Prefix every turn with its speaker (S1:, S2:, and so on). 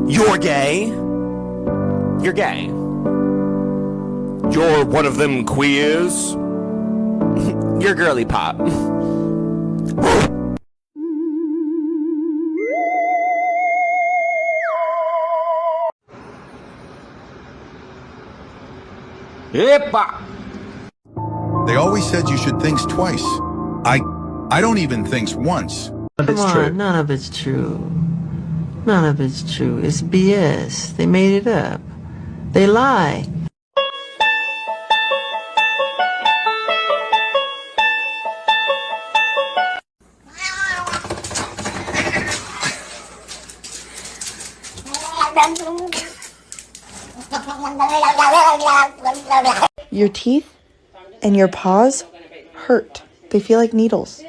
S1: You're gay. You're gay. You're one of them queers. You're girly pop. Epa!
S2: They always said you should think twice. I don't even think once.
S3: Come on, none of it's true. None of it's true. It's BS. They made it up. They lie.
S4: Your teeth and your paws hurt. They feel like needles.